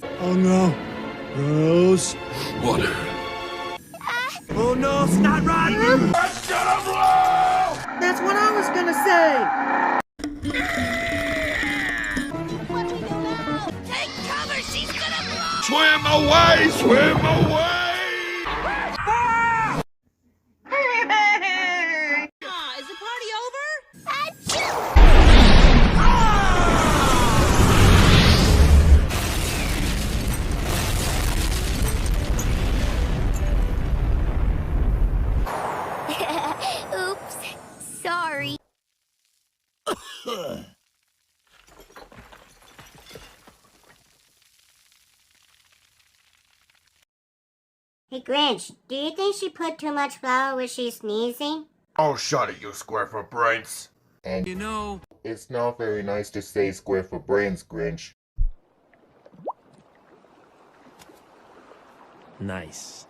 Oh no. Rose. Water. Oh no, snot rotten! That's gonna blow! That's what I was gonna say! What do we do now? Take cover! She's gonna blow! Swim away! Swim away! Is the party over? Achoo! Oops. Sorry. Hey Grinch, do you think she put too much flour when she's sneezing? Oh, shut it, you square for brains. And You know, it's not very nice to say square for brains, Grinch. nice.